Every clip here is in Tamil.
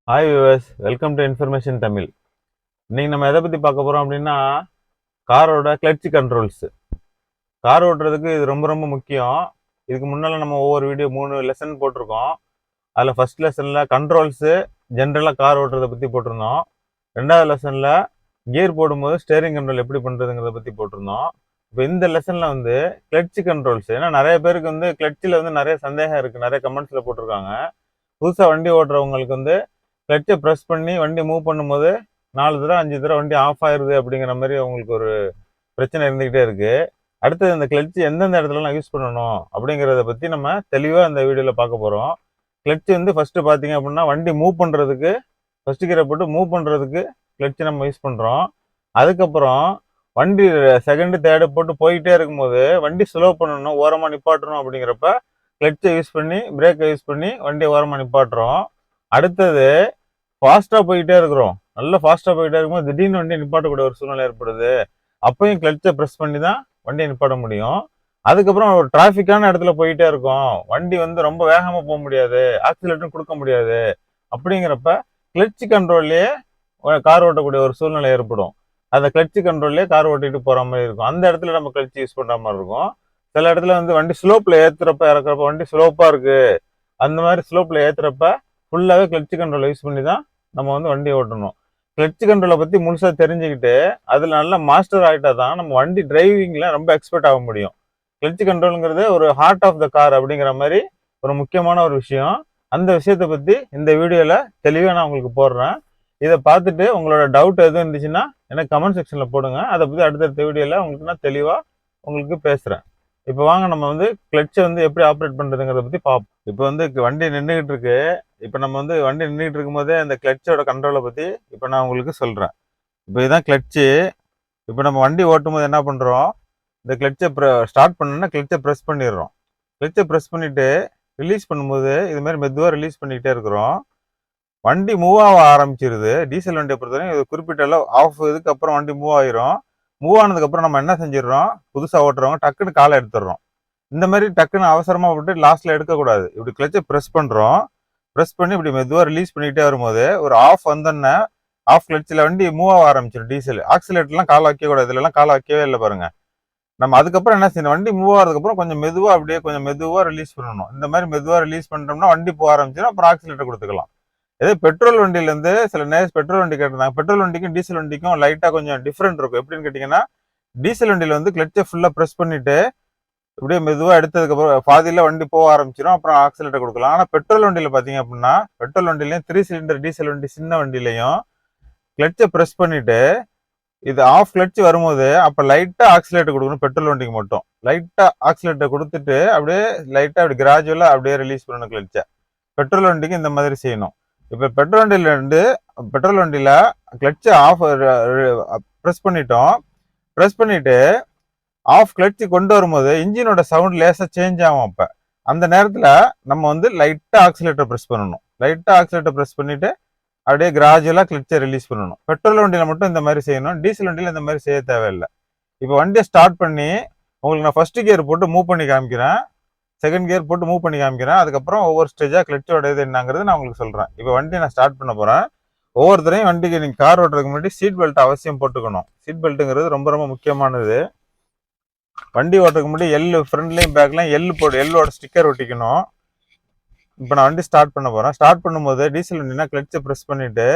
Hi viewers, welcome to information Tamil. இன்னைக்கு நம்ம எதை பற்றி பார்க்க போகிறோம் அப்படின்னா, காரோட கிளட்ச் கண்ட்ரோல்ஸ். கார் ஓட்டுறதுக்கு இது ரொம்ப ரொம்ப முக்கியம். இதுக்கு முன்னால் நம்ம ஒவ்வொரு வீடியோ 3 லெசன் போட்டிருக்கோம். அதில் ஃபர்ஸ்ட் லெசனில் கண்ட்ரோல்ஸு ஜென்ரலாக கார் ஓட்டுறதை பற்றி போட்டிருந்தோம். ரெண்டாவது லெசனில் கியர் போடும்போது ஸ்டேரிங் கண்ட்ரோல் எப்படி பண்ணுறதுங்கிறத பற்றி போட்டிருந்தோம். இப்போ இந்த லெசனில் வந்து கிளட்ச் கண்ட்ரோல்ஸ். ஏன்னா நிறைய பேருக்கு வந்து கிளட்சில் வந்து நிறைய சந்தேகம் இருக்குது, நிறைய கமெண்ட்ஸில் போட்டிருக்காங்க. புதுசாக வண்டி ஓட்டுறவங்களுக்கு வந்து கிளட்சை ப்ரெஸ் பண்ணி வண்டி மூவ் பண்ணும்போது 4 தடவை 5 தடவை வண்டி ஆஃப் ஆயிடுது அப்படிங்கிற மாதிரி அவங்களுக்கு ஒரு பிரச்சனை இருந்துக்கிட்டே இருக்கு. அடுத்தது இந்த கிளட்ச் எந்தெந்த இடத்துலலாம் யூஸ் பண்ணணும் அப்படிங்கிறத பற்றி நம்ம தெளிவாக இந்த வீடியோவில் பார்க்க போகிறோம். கிளட்ச் வந்து ஃபஸ்ட்டு பார்த்தீங்க அப்படின்னா வண்டி மூவ் பண்ணுறதுக்கு ஃபஸ்ட்டு கீரை போட்டு மூவ் பண்ணுறதுக்கு கிளட்ச் நம்ம யூஸ் பண்ணுறோம். அதுக்கப்புறம் வண்டி செகண்டு தேர்டு போட்டு போயிட்டே இருக்கும்போது வண்டி ஸ்லோ பண்ணணும், ஓரமாக நிப்பாட்டணும் அப்படிங்கிறப்ப கிளட்சை யூஸ் பண்ணி பிரேக்கை யூஸ் பண்ணி வண்டியை ஓரமாக நிப்பாட்டுறோம். அடுத்தது ஃபாஸ்ட்டாக போயிட்டே இருக்கிறோம், நல்லா ஃபாஸ்ட்டாக போயிட்டே இருக்கும்போது திடீர்னு வண்டியை நிப்பாட்டக்கூடிய ஒரு சூழ்நிலை ஏற்படுது. அப்பயும் கிளட்சை ப்ரெஸ் பண்ணி தான் வண்டியை நிப்பாட்ட முடியும். அதுக்கப்புறம் ஒரு டிராஃபிக்கான இடத்துல போயிட்டே இருக்கும், வண்டி வந்து ரொம்ப வேகமாக போக முடியாது, ஆக்சிலேட்டரும் கொடுக்க முடியாது. அப்படிங்கிறப்ப கிளட்ச் கண்ட்ரோல்லையே கார் ஓட்டக்கூடிய ஒரு சூழ்நிலை ஏற்படும். அந்த கிளட்ச் கண்ட்ரோல்லே கார் ஓட்டிட்டு போகிற மாதிரி இருக்கும். அந்த இடத்துல நம்ம கிளட்ச் யூஸ் பண்ணுற மாதிரி இருக்கும். சில இடத்துல வந்து வண்டி ஸ்லோப்பில் ஏற்றுறப்ப இறக்குறப்ப வண்டி ஸ்லோப்பாக இருக்குது, அந்த மாதிரி ஸ்லோப்பில் ஏற்றுறப்ப ஃபுல்லாகவே கிளட்ச் கண்ட்ரோலை யூஸ் பண்ணி தான் நம்ம வந்து வண்டி ஓட்டணும். கிளட்ச் கண்ட்ரோலை பற்றி முழுசாக தெரிஞ்சுக்கிட்டு அதில் நல்லா மாஸ்டர் ஆகிட்டா தான் நம்ம வண்டி டிரைவிங்கில் ரொம்ப எக்ஸ்பர்ட் ஆக முடியும். கிளட்ச் கண்ட்ரோலுங்கிறது ஒரு ஹார்ட் ஆஃப் த கார் அப்படிங்கிற மாதிரி ஒரு முக்கியமான ஒரு விஷயம். அந்த விஷயத்தை பற்றி இந்த வீடியோவில் தெளிவாக நான் உங்களுக்கு போடுறேன். இதை பார்த்துட்டு உங்களோட டவுட் எதுவும் இருந்துச்சுன்னா எனக்கு கமெண்ட் செக்ஷனில் போடுங்க. அதை பற்றி அடுத்தடுத்த வீடியோவில் உங்களுக்கு நான் தெளிவாக உங்களுக்கு பேசுகிறேன். இப்போ வாங்க நம்ம வந்து கிளட்சை வந்து எப்படி ஆப்ரேட் பண்ணுறதுங்கிறத பற்றி பார்ப்போம். இப்போ வந்து வண்டி நின்றுக்கிட்டு இருக்கு. இப்போ நம்ம வந்து வண்டி நின்றுட்டு இருக்கும்போதே அந்த கிளட்சோட கண்ட்ரோலை பற்றி இப்போ நான் உங்களுக்கு சொல்கிறேன். இப்போ இதுதான் கிளட்சு. இப்போ நம்ம வண்டி ஓட்டும் போது என்ன பண்ணுறோம், இந்த கிளட்சை ஸ்டார்ட் பண்ணோன்னா கிளட்சை ப்ரெஸ் பண்ணிடுறோம். கிளட்சை ப்ரெஸ் பண்ணிவிட்டு ரிலீஸ் பண்ணும்போது இதுமாதிரி மெதுவாக ரிலீஸ் பண்ணிக்கிட்டே இருக்கிறோம். வண்டி மூவ் ஆக ஆரம்பிச்சிருது. டீசல் வண்டியை பொறுத்தவரைக்கும் இது குறிப்பிட்ட அளவு ஆஃப் இதுக்கு அப்புறம் வண்டி மூவ் ஆயிரும். மூவ் ஆனதுக்கப்புறம் நம்ம என்ன செஞ்சிடறோம், புதுசாக ஓட்டுறவங்க டக்குன்னு காலை எடுத்துடுறோம். இந்த மாதிரி டக்குன்னு அவசரமாக விட்டு லாஸ்ட்டில் எடுக்கக்கூடாது. இப்படி கிளட்சை ப்ரெஸ் பண்ணுறோம். ப்ரெஸ் பண்ணி இப்படி மெதுவாக ரிலீஸ் பண்ணிக்கிட்டே வரும்போது ஒரு ஆஃப் வந்தோன்னே ஆஃப் கிளட்சில் வண்டி மூவ் ஆக ஆரம்பிச்சிடும். டீசல் ஆக்சிலேட்டர்லாம் காலை வைக்கக்கூடாது, இதுலலாம் காலை வைக்கவே இல்லை பாருங்க. நம்ம அதுக்கப்புறம் என்ன செய்யணும், வண்டி மூவ் ஆகிறதுக்கப்புறம் கொஞ்சம் மெதுவாக அப்படியே கொஞ்சம் மெதுவாக ரிலீஸ் பண்ணணும். இந்த மாதிரி மெதுவாக ரிலீஸ் பண்ணிட்டோம்னா வண்டி போக ஆரம்பிச்சிடும். அப்புறம் ஆக்சிலேட்டர் கொடுத்துக்கலாம். இதே பெட்ரோல் வண்டியிலேருந்து சில நேரம் பெட்ரோல் வண்டி கேட்டிருந்தாங்க. பெட்ரோல் வண்டிக்கும் டீசல் வண்டிக்கும் லைட்டாக கொஞ்சம் டிஃப்ரெண்ட் இருக்கும். எப்படின்னு கேட்டிங்கன்னா, டீசல் வண்டியில் வந்து கிளட்சை ஃபுல்லாக ப்ரெஸ் பண்ணிவிட்டு இப்படியே மெதுவாக எடுத்ததுக்கப்புறம் பாதியில் வண்டி போக ஆரம்பிச்சிடும். அப்புறம் ஆக்சிலேட்டர் கொடுக்கலாம். ஆனால் பெட்ரோல் வண்டியில் பார்த்தீங்க அப்படின்னா, பெட்ரோல் வண்டிலையும் 3 சிலிண்டர் டீசல் வண்டி சின்ன வண்டியிலையும் கிளட்சை ப்ரெஸ் பண்ணிவிட்டு இது ஆஃப் கிளட்ச் வரும்போது அப்போ லைட்டாக ஆக்சிலேட்டர் கொடுக்கணும். பெட்ரோல் வண்டிக்கு மட்டும் லைட்டாக ஆக்சிலேட்டர் கொடுத்துட்டு அப்படியே லைட்டாக அப்படி கிராஜுவலாக அப்படியே ரிலீஸ் பண்ணணும் கிளட்சை. பெட்ரோல் வண்டிக்கு இந்த மாதிரி செய்யணும். இப்போ பெட்ரோல் வண்டியில் கிளட்சை ஆஃப் ப்ரெஸ் பண்ணிட்டோம். ப்ரெஸ் பண்ணிவிட்டு ஆஃப் கிளட்ச் கொண்டு வரும்போது இன்ஜினோட சவுண்ட் லேசாக சேஞ்ச் ஆகும். அப்போ அந்த நேரத்தில் நம்ம வந்து லைட்டாக ஆக்சிலேட்டர் ப்ரெஸ் பண்ணணும். லைட்டாக ஆக்சிலேட்டர் ப்ரெஸ் பண்ணிவிட்டு அப்படியே கிராஜுவலாக கிளட்சை ரிலீஸ் பண்ணணும். பெட்ரோல் வண்டியில் மட்டும் இந்த மாதிரி செய்யணும், டீசல் வண்டியில் இந்த மாதிரி செய்ய தேவையில்லை. இப்போ வண்டியை ஸ்டார்ட் பண்ணி உங்களுக்கு நான் ஃபர்ஸ்ட் கியர் போட்டு மூவ் பண்ணி காமிக்கிறேன், செகண்ட் கியர் போட்டு மூவ் பண்ணி காமிக்கிறேன். அதுக்கப்புறம் ஒவ்வொரு ஸ்டேஜாக கிளட்சோட இது என்னங்கிறது நான் உங்களுக்கு சொல்கிறேன். இப்போ வண்டியை நான் ஸ்டார்ட் பண்ண போகிறேன். ஒவ்வொருத்தரையும் வண்டிக்கு நீங்கள் கார் ஓட்டுறதுக்கு முன்னாடி சீட் பெல்ட் அவசியம் போட்டுக்கணும். சீட் பெல்ட்டுங்கிறது ரொம்ப ரொம்ப முக்கியமானது. வண்டி ஓட்டுறதுக்கு முன்னாடி எள்ளு ஃப்ரண்ட்லையும் பேக்லையும் எள்ளோட ஸ்டிக்கர் ஒட்டிக்கணும். இப்போ நான் வண்டி ஸ்டார்ட் பண்ண போகிறேன். ஸ்டார்ட் பண்ணும்போது டீசல் வண்டினா கிளட்சை ப்ரெஸ் பண்ணிவிட்டு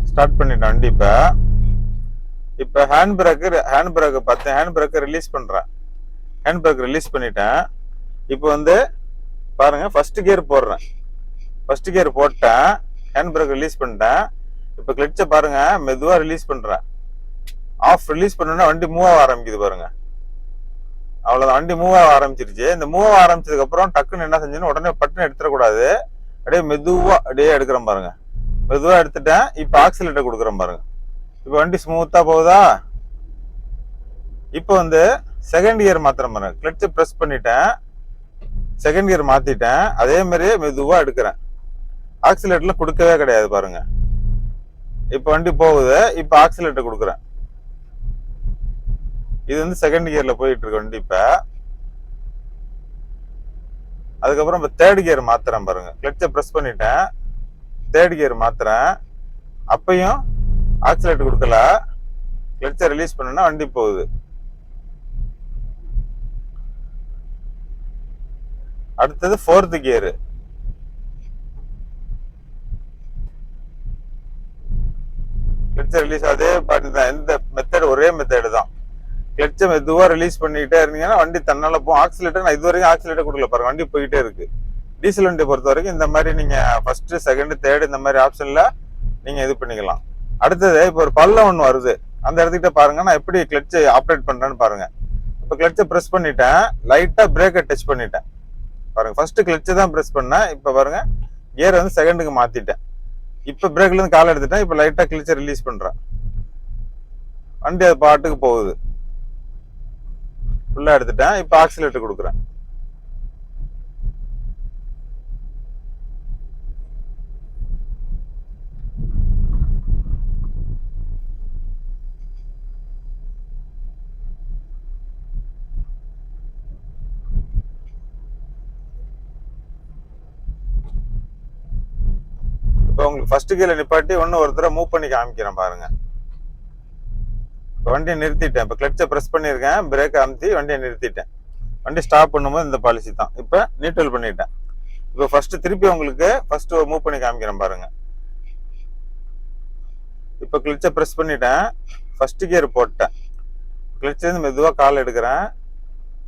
ஸ்டார்ட் பண்ணிட்டேன் வண்டி. இப்போ ஹேண்ட் பிரேக்கு பார்த்தேன், ஹேண்ட் பிரேக்கை ரிலீஸ் பண்ணுறேன். ஹேண்ட் பிரேக் ரிலீஸ் பண்ணிட்டேன். இப்போ வந்து பாருங்க, ஃபர்ஸ்ட் கியர் போடுறேன். ஃபர்ஸ்ட் கியர் போட்டேன், ஹேண்ட் பிரேக் ரிலீஸ் பண்ணிட்டேன். இப்போ கிளட்சை பாருங்க மெதுவாக ரிலீஸ் பண்ணுறேன். ஆஃப் ரிலீஸ் பண்ணோன்னா வண்டி மூவ் ஆக ஆரம்பிக்குது பாருங்க. அவ்வளோதான், வண்டி மூவ் ஆக ஆரம்பிச்சிருச்சு. இந்த மூவ் ஆக ஆரம்பிச்சதுக்கு அப்புறம் டக்குன்னு என்ன செஞ்சேன்னு உடனே பட்டுன்னு எடுத்துடக்கூடாது. அப்படியே மெதுவாக அப்படியே எடுக்கிறேன் பாருங்க. மெதுவாக எடுத்துட்டேன். இப்போ ஆக்சிலேட்டர் கொடுக்குறேன் பாருங்க. இப்போ வண்டி ஸ்மூத்தாக போகுதா. இப்போ வந்து செகண்ட் கியர் மாத்திரம் பாருங்க. கிளட்சை ப்ரெஸ் பண்ணிட்டேன், செகண்ட் கியர் மாத்திட்டேன். அதே மாதிரியே மெதுவாக எடுக்கிறேன். ஆக்சிலேட்டர்ல கொடுக்கவே கிடையாது பாருங்க. இப்போ வண்டி போகுது. இப்போ ஆக்சிலேட்டர் கொடுக்குறேன். இது வந்து செகண்ட் கியர்ல போயிட்டு இருக்கு வண்டி. இப்ப அதுக்கப்புறம் இப்போ தேர்ட் கியர் மாத்துறேன் பாருங்க. கிளட்சை ப்ரெஸ் பண்ணிட்டேன், தேர்ட் கியர் மாத்துறேன், அப்பையும் ஆக்சிலேட்டர் கொடுக்கல, கிளட்சை ரிலீஸ் பண்ணா வண்டி போகுது. அடுத்தது ஃபோர்த் கியர், கிளட்சை ரிலீஸ் அதே பாட்டு தான், எந்த மெத்தட் ஒரே மெத்தடு தான். கிளட்சை மெதுவா ரிலீஸ் பண்ணிட்டே இருந்தீங்கன்னா வண்டி தன்னால போகும். ஆக்சிலேட்டர் நான் இது வரைக்கும் ஆக்சிலேட்டர் கொடுக்கல பாருங்க, வண்டி போயிட்டே இருக்கு. டீசல் வண்டியை பொறுத்த வரைக்கும் இந்த மாதிரி நீங்க ஃபர்ஸ்ட் செகண்ட் தேர்ட் இந்த மாதிரி ஆப்ஷன்ல நீங்க இது பண்ணிக்கலாம். அடுத்தது இப்போ ஒரு பள்ளம் ஒன்று வருது, அந்த இடத்துக்கிட்ட பாருங்க நான் எப்படி கிளட்சை ஆப்ரேட் பண்றேன்னு பாருங்க. இப்போ கிளட்சை ப்ரெஸ் பண்ணிட்டேன், லைட்டா பிரேக்கை டச் பண்ணிட்டேன் பாருங்க. ஃபர்ஸ்ட் கிளட்சை தான் ப்ரெஸ் பண்ணேன், இப்போ பாருங்க கியர் வந்து செகண்டுக்கு மாத்திட்டேன். இப்போ பிரேக்ல இருந்து கால் எடுத்துட்டேன், இப்போ லைட்டா கிளட்சை ரிலீஸ் பண்றேன், வண்டி அது பாட்டுக்கு போகுது. ஃபுல்லா எடுத்துட்டேன், இப்போ ஆக்சிலேட்டர் கொடுக்குறேன். இப்போ உங்களுக்கு ஃபர்ஸ்ட் கியர்ல நிப்பாட்டி ஒன்னு ஒருத்தர மூவ் பண்ணி காமிக்கிறேன் பாருங்க. இப்போ வண்டியை நிறுத்திட்டேன், இப்போ கிளட்சை ப்ரெஸ் பண்ணியிருக்கேன், பிரேக் அமுத்தி வண்டியை நிறுத்திட்டேன். வண்டி ஸ்டாப் பண்ணும்போது இந்த பாலிசி தான். இப்போ நியூட்ரல் பண்ணிட்டேன். இப்போ ஃபர்ஸ்ட் திருப்பி உங்களுக்கு ஃபர்ஸ்ட் மூவ் பண்ணி காமிக்கிறேன் பாருங்க. இப்போ கிளட்சை ப்ரெஸ் பண்ணிட்டேன், ஃபர்ஸ்ட் கியர் போட்டேன், கிளட்சிலேருந்து மெதுவாக கால் எடுக்கிறேன்,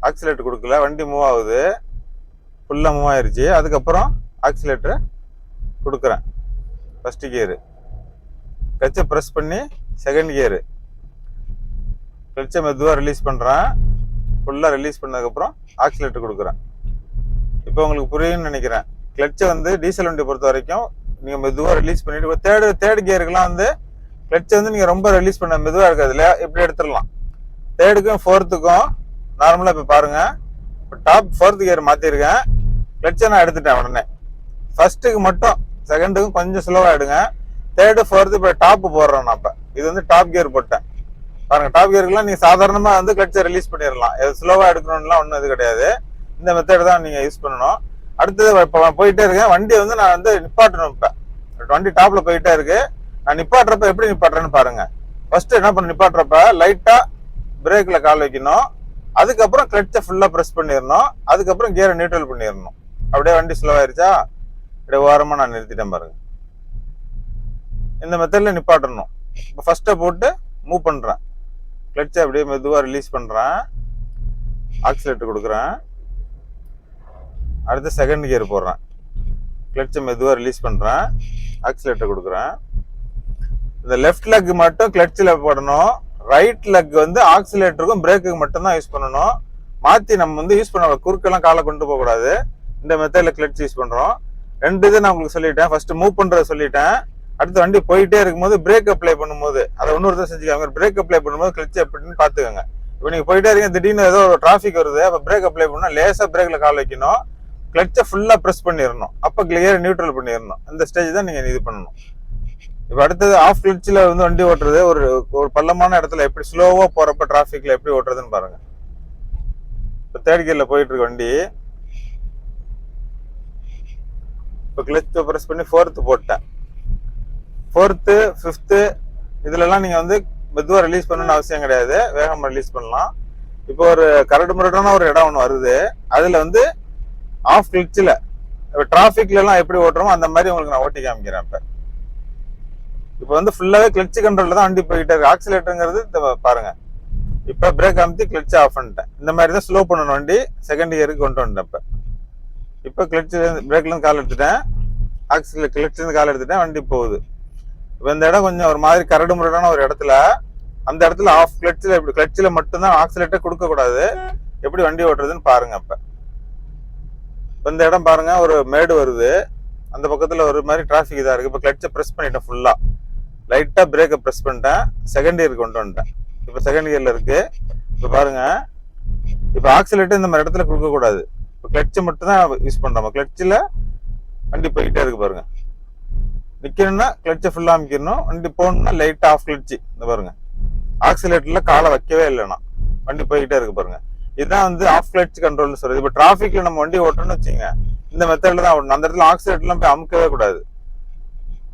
ஆக்சிலேட்டர் கொடுக்கல, வண்டி மூவ் ஆகுது, ஃபுல்லாக மூவ் ஆயிடுச்சு. அதுக்கப்புறம் ஆக்சிலேட்டர் கொடுக்குறேன், ஃபர்ஸ்ட் கியரு, கிளட்சை ப்ரெஸ் பண்ணி செகண்ட் கியரு, கிளட்சை மெதுவாக ரிலீஸ் பண்ணுறேன், ஃபுல்லாக ரிலீஸ் பண்ணதுக்கப்புறம் ஆக்சிலேட்டர் கொடுக்குறேன். இப்போ உங்களுக்கு புரியும்னு நினைக்கிறேன். கிளட்சை வந்து டீசல் வண்டி பொறுத்த வரைக்கும் நீங்கள் மெதுவாக ரிலீஸ் பண்ணிட்டு தேர்ட் கியருக்குலாம் வந்து கிளட்சை வந்து நீங்கள் ரொம்ப ரிலீஸ் பண்ண மெதுவாக இருக்காதுல, இப்படி எடுத்துடலாம். தேர்டுக்கும் ஃபோர்த்துக்கும் நார்மலாக இப்போ பாருங்க, இப்போ டாப் ஃபோர்த் கியர் மாற்றிருக்கேன், கிளட்சை நான் எடுத்துட்டேன் உடனே. ஃபர்ஸ்ட்டுக்கு மட்டும் செகண்டுக்கும் கொஞ்சம் ஸ்லோவாக எடுங்க, தேர்டு ஃபோர்த்து இப்போ டாப் போடுறோம். நான் இப்போ இது வந்து டாப் கியர் போட்டேன் பாருங்க. டாப் கியருக்குலாம் நீங்க சாதாரணமா வந்து கிளட்சை ரிலீஸ் பண்ணிடலாம், ஸ்லோவா எடுக்கணும்லாம் ஒன்றும் இது கிடையாது. இந்த மெத்தட் தான் நீங்க யூஸ் பண்ணணும். அடுத்தது இப்போ போயிட்டே இருக்கேன், வண்டி வந்து நான் வந்து நிப்பாட்டணும். இப்போ வண்டி டாப்ல போயிட்டே இருக்கு, நான் நிப்பாட்டுறப்ப எப்படி நிப்பாட்டுறேன்னு பாருங்க. ஃபர்ஸ்ட் என்ன பண்ண, நிப்பாட்டுறப்ப லைட்டா பிரேக்ல கால் வைக்கணும், அதுக்கப்புறம் கிளட்சை ஃபுல்லா ப்ரெஸ் பண்ணிடணும், அதுக்கப்புறம் கியரை நியூட்ரல் பண்ணிடணும். அப்படியே வண்டி ஸ்லோ ஆயிருச்சா, அப்படியே ஓரமா நான் நிறுத்திட்டேன் பாருங்க. இந்த மெத்தட்ல நிப்பாட்டணும். இப்போ ஃபர்ஸ்ட்டை போட்டு மூவ் பண்றேன், கிளட்சை அப்படியே மெதுவா ரிலீஸ் பண்றேன், ஆக்சிலேட்டர் கொடுக்குறேன், அடுத்து செகண்ட் கியர் போடுறேன், கிளட்சை மெதுவா ரிலீஸ் பண்றேன், ஆக்சிலேட்டர் கொடுக்குறேன். இந்த லெஃப்ட் லெக் மட்டும் கிளட்சில் போடணும், ரைட் லெக் வந்து ஆக்சிலேட்டருக்கும் பிரேக்குக்கு மட்டும் தான் யூஸ் பண்ணணும். மாத்தி நம்ம வந்து யூஸ் பண்ண குறுக்கெல்லாம் காலை கொண்டு போக கூடாது. இந்த மெத்தட்ல கிளட்ச் யூஸ் பண்றோம். ரெண்டு இது நான் உங்களுக்கு சொல்லிட்டேன், ஃபர்ஸ்ட் மூவ் பண்றத சொல்லிட்டேன். அடுத்து வண்டி போயிட்டே இருக்கும்போது பிரேக் அப்ளை பண்ணும்போது அதை இன்னொருத்தர் செஞ்சுக்காங்க. பிரேக் அப்ளை பண்ணும்போது கிளட்ச் எப்படின்னு பாத்துக்கோங்க. இப்போ நீங்க போயிட்டே இருக்கீங்க, திடீர்னு ஏதோ ஒரு டிராஃபிக் வருது, அப்ப பிரேக் அப்ளை பண்ணா லேசா பிரேக்ல கால் வைக்கணும், கிளட்சை ஃபுல்லா ப்ரெஸ் பண்ணிடணும், அப்ப கிளியர் நியூட்ரல் பண்ணிடணும். இந்த ஸ்டேஜ் தான் நீங்க இது பண்ணணும். இப்ப அடுத்தது ஆஃப் கிளட்ச்ல வந்து வண்டி ஓட்டுறது, ஒரு பள்ளமான இடத்துல எப்படி ஸ்லோவா போறப்ப டிராஃபிக்ல எப்படி ஓட்டுறதுன்னு பாருங்க. இப்போ தேர்ட் கியர்ல போயிட்டு இருக்கு வண்டி, இப்போ கிளட்ச் ப்ரெஸ் பண்ணி ஃபோர்த்து போட்டேன். ஃபோர்த்து ஃபிஃப்த்து இதுலலாம் நீங்க வந்து மெதுவா ரிலீஸ் பண்ணணும்னு அவசியம் கிடையாது, வேகமா ரிலீஸ் பண்ணலாம். இப்போ ஒரு கரடு முரடான ஒரு இடம் ஒன்று வருது, அதுல வந்து ஆஃப் கிளட்ச்ல டிராஃபிக்ல எல்லாம் எப்படி ஓட்டுறோமோ அந்த மாதிரி உங்களுக்கு நான் ஓட்டி காமிக்கிறேன். இப்போ வந்து ஃபுல்லாவே கிளட்ச் கண்ட்ரோல்ல தான் வண்டி போயிட்டே இருக்கு. ஆக்சிலேட்டருங்கிறது பாருங்க, இப்போ பிரேக் அமுத்தி கிளட்ச் ஆஃப் பண்ணிட்டேன். இந்த மாதிரி தான் ஸ்லோ பண்ணணும் வண்டி, செகண்ட் கியருக்கு கொண்டு வந்துட்டேன். இப்போ கிளட்ச் பிரேக்ல இருந்து கால் எடுத்துட்டேன், கிளட்ச்ல இருந்து கால் எடுத்துட்டேன், வண்டி போகுது. இப்போ இந்த இடம் கொஞ்சம் ஒரு மாதிரி கரடு முரடான ஒரு இடத்துல, அந்த இடத்துல ஆஃப் கிளட்ச்ல இப்படி கிளட்ச்ல மட்டும்தான் ஆக்சிலேட்டர் கொடுக்க கூடாது. எப்படி வண்டி ஓட்டுறதுன்னு பாருங்க. இப்போ இந்த இடம் பாருங்க, ஒரு மேடு வருது, அந்த பக்கத்துல ஒரு மாதிரி டிராஃபிக் இதா இருக்கு. இப்போ கிளட்சை ப்ரெஸ் பண்ணிட்டேன், ஃபுல்லா லைட்டா பிரேக்கை ப்ரெஸ் பண்ணிட்டேன், செகண்ட் கியருக்கு கொண்டு வந்துட்டேன். இப்போ செகண்ட் கியர்ல இருக்கு. இப்போ பாருங்க, இப்போ ஆக்சிலேட்டர் இந்த மாதிரி இடத்துல கொடுக்க கூடாது, இப்போ கிளட்சை மட்டும் தான் யூஸ் பண்றோம். கிளட்சில் வண்டி போய்கிட்டே இருக்கு பாருங்க. நிக்கணும்னா கிளட்சை ஃபுல்லா அமைக்கணும், வண்டி போகணும்னா லைட்டா ஆஃப் கிளட்சி. இந்த பாருங்க, ஆக்சிலேட்டர்ல காலை வைக்கவே இல்லைன்னா வண்டி போய்கிட்டே இருக்கு பாருங்க. இதுதான் வந்து ஆஃப் கிளட்ச் கண்ட்ரோல்னு சொல்றது. இப்போ டிராஃபிக்ல நம்ம வண்டி ஓட்டணும்னு வச்சுங்க, இந்த மெத்தட்ல தான் ஓட்டணும். அந்த இடத்துல ஆக்சிலேட்டர்லாம் போய் அமுக்கவே கூடாது.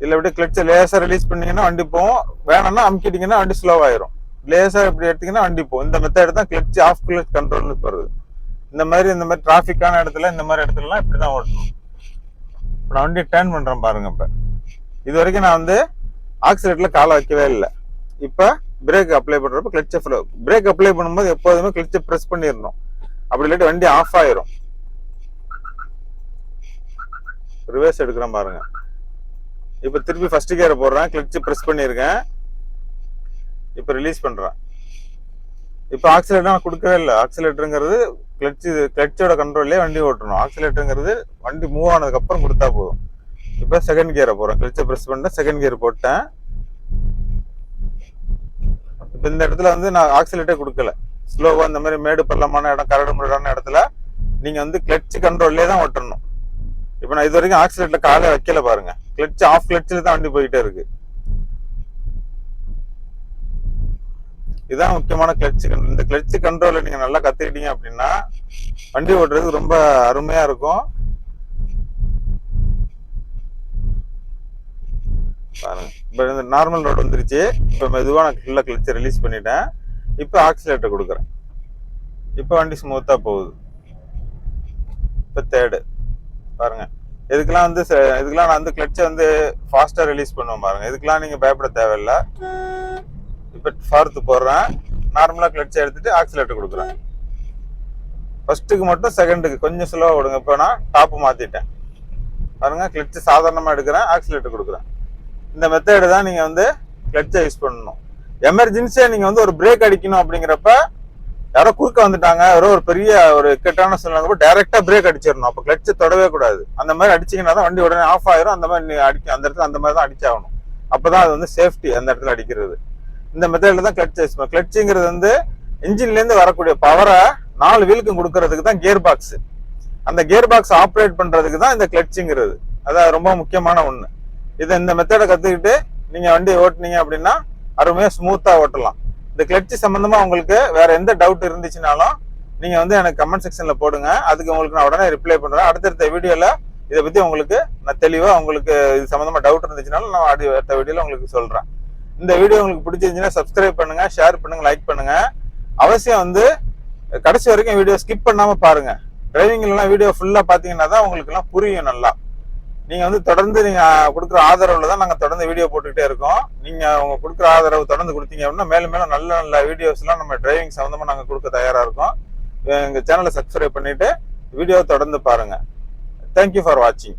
இல்லை இப்படி கிளட்சை லேசாக ரிலீஸ் பண்ணீங்கன்னா வண்டி போகும், வேணும்னா அமுக்கிட்டீங்கன்னா வண்டி ஸ்லோவாயிரும். லேசாக இப்படி எடுத்தீங்கன்னா வண்டி போகும். இந்த மெத்தட் தான் கிளட்ச் ஆஃப் கிளட்ச் கண்ட்ரோல்னு வருது. இந்த மாதிரி டிராஃபிக்கான இடத்துல இந்த மாதிரி இடத்துலலாம் இப்படி தான் ஓட்டணும். இப்போ நான் வண்டி டேர்ன் பண்ணுறேன் பாருங்க. இப்போ இது வரைக்கும் நான் ஆக்சிலேட்டரில் காலை வைக்கவே இல்லை. இப்போ பிரேக் அப்ளை பண்ணுறப்ப கிளட்சை பிரேக் அப்ளை பண்ணும்போது எப்போதுமே கிளட்சை ப்ரெஸ் பண்ணிடணும். அப்படி இல்லாட்டி வண்டி ஆஃப் ஆயிரும். ரிவர்ஸ் எடுக்கிறேன் பாருங்க. இப்போ திருப்பி ஃபர்ஸ்ட் கியரை போடுறேன், கிளட்சை ப்ரெஸ் பண்ணியிருக்கேன். இப்போ ரிலீஸ் பண்ணுறேன். இப்போ ஆக்சிலேட்டர் நான் கொடுக்கவே இல்லை. ஆக்சிலேட்டருங்கிறது கிளட்சோட கண்ட்ரோல்லே வண்டி ஓட்டணும். ஆக்சிலேட்டருங்கிறது வண்டி மூவ் ஆனதுக்கு அப்புறம் கொடுத்தா போதும். இப்போ செகண்ட் கியரை போடுறேன், கிளட்சை ப்ரெஸ் பண்ணிட்டேன், செகண்ட் கியர் போட்டேன். இப்போ இந்த இடத்துல நான் ஆக்சிலேட்டர் கொடுக்கல. ஸ்லோவா இந்த மாதிரி மேடு பள்ளமான இடம், கரடு முரடான இடத்துல நீங்க கிளட்ச் கண்ட்ரோல்லே தான் ஓட்டணும். இப்போ நான் இது வரைக்கும் ஆக்சிலேட்டர்ல காலை வைக்கல பாருங்க. கிளட்ச் ஆஃப் கிளட்சில் தான் வண்டி போயிட்டே இருக்கு. இதுதான் முக்கியமான கிளட்ச். இந்த கிளட்ச் கண்ட்ரோலை நீங்க நல்லா கத்துக்கிட்டீங்க அப்படின்னா வண்டி ஓட்டுறதுக்கு ரொம்ப அருமையா இருக்கும். பாருங்க, இப்போ இந்த நார்மல் ரோடு வந்துருச்சு. இப்போ மெதுவாக நான் ஃபுல்லாக கிளட்சை ரிலீஸ் பண்ணிட்டேன். இப்போ ஆக்சிலேட்டர் கொடுக்குறேன். இப்போ வண்டி ஸ்மூத்தா போகுது. இப்போ தேர்டு பாருங்க. இதுக்கெல்லாம் நான் கிளட்சை ஃபாஸ்டா ரிலீஸ் பண்ணுவேன் பாருங்க. இதுக்கெல்லாம் நீங்க பயப்பட தேவையில்லை. இப்போ ஃபார்த்து போடுறேன், நார்மலா கிளட்சை எடுத்துட்டு ஆக்சிலேட்டர் கொடுக்குறேன். ஃபர்ஸ்ட்டுக்கு மட்டும் செகண்டுக்கு கொஞ்சம் ஸ்லோவா விடுங்க. இப்போ நான் டாப்பு மாத்திட்டேன் பாருங்க. கிளட்சை சாதாரணமா எடுக்கிறேன், ஆக்சிலேட்டர் கொடுக்குறேன். இந்த மெத்தடு தான் நீங்க கிளட்சை யூஸ் பண்ணணும். எமர்ஜென்சியா நீங்க ஒரு பிரேக் அடிக்கணும் அப்படிங்கிறப்ப யாரோ குறுக்க வந்துட்டாங்க, ஒரு பெரிய இக்கட்டான சூழ்நிலை டைரக்டா பிரேக் அடிச்சிடணும். அப்ப கிளட்சை தொடவே கூடாது. அந்த மாதிரி அடிச்சீங்கன்னா தான் வண்டி உடனே ஆஃப் ஆயிரும். அந்த மாதிரி அந்த இடத்துல அந்த மாதிரி தான் அடிச்சாகணும். அப்பதான் அது சேஃப்டி அந்த இடத்துல அடிக்கிறது. இந்த மெத்தட்ல தான் கிளட்ச் யூஸ் பண்ணும். கிளட்சுங்கிறது இன்ஜின்ல இருந்து வரக்கூடிய பவரை 4 வீலுக்கும் கொடுக்கறதுக்கு தான் கியர் பாக்ஸ். அந்த கியர் பாக்ஸ் ஆப்ரேட் பண்றதுக்கு தான் இந்த கிளட்சுங்கிறது. அதான் ரொம்ப முக்கியமான ஒண்ணு. இந்த மெத்தடை கத்துக்கிட்டு நீங்க வண்டி ஓட்டுனீங்க அப்படின்னா அருமையா ஸ்மூத்தா ஓட்டலாம். இந்த கிளட்ச் சம்பந்தமா உங்களுக்கு வேற எந்த டவுட் இருந்துச்சுனாலும் நீங்க எனக்கு கமெண்ட் செக்ஷன்ல போடுங்க. அதுக்கு உங்களுக்கு நான் உடனே ரிப்ளை பண்றேன். அடுத்தடுத்த வீடியோல இதை பத்தி உங்களுக்கு நான் தெளிவா உங்களுக்கு இது சம்பந்தமா டவுட் இருந்துச்சுனாலும் நான் அடுத்த வீடியோல உங்களுக்கு சொல்றேன். இந்த வீடியோ உங்களுக்கு பிடிச்சிருந்துச்சுன்னா சப்ஸ்கிரைப் பண்ணுங்க, ஷேர் பண்ணுங்க, லைக் பண்ணுங்க. அவசியம் கடைசி வரைக்கும் வீடியோ ஸ்கிப் பண்ணாம பாருங்க. டிரைவிங்லாம் வீடியோ ஃபுல்லா பாத்தீங்கன்னா தான் உங்களுக்கு எல்லாம் புரியும் நல்லா. நீங்க தொடர்ந்து நீங்க கொடுக்குற ஆதரவுல தான் நாங்க தொடர்ந்து வீடியோ போட்டுக்கிட்டே இருக்கோம். நீங்க உங்க கொடுக்குற ஆதரவு தொடர்ந்து கொடுத்தீங்க அப்படின்னா மேலும் மேலும் நல்ல நல்ல வீடியோஸ் எல்லாம் நம்ம டிரைவிங் சம்பந்தமா நாங்க கொடுக்க தயாரா இருக்கோம். எங்க சேனலை சப்ஸ்கிரைப் பண்ணிட்டு வீடியோ தொடர்ந்து பாருங்க. தேங்க்யூ ஃபார் வாட்சிங்.